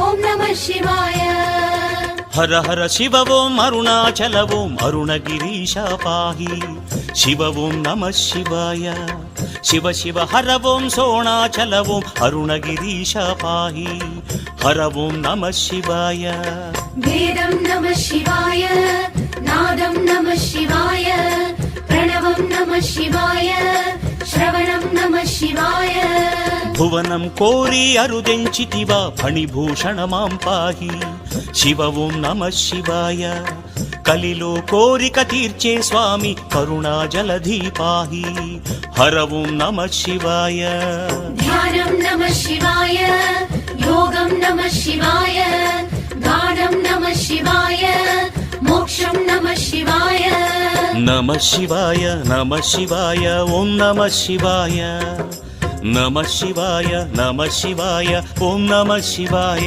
ఓం నమః శివాయ. హర హర శివ ఓం అరుణాచల ఓం అరుణగిరీశ పాహి. శివ ఓం నమః శివాయ. శివ శివ హర ఓం సోణాచల ఓం అరుణగిరీశ పాహి. హర ఓం నమః శివాయ. వేదం నమః శివాయ, నాదం నమః శివాయ, ప్రణవం నమః శివాయ, శ్రవణం నమః శివాయ. భువనం కోరి అరుదెంచితివా ఫణిభూషణ మాం పాహి. శివ ఓం నమః శివాయ. కలిలో కోరిక తీర్చే స్వామి కరుణా జలధి పాహి. హర ఓం నమః శివాయ. ధ్యానం నమః శివాయ, యోగం నమః శివాయ, గానం నమః శివాయ, మోక్షం నమః శివాయ. నమః శివాయ నమః శివాయ ఓం నమః శివాయ. నమః శివాయ నమః శివాయ ఓం నమః శివాయ.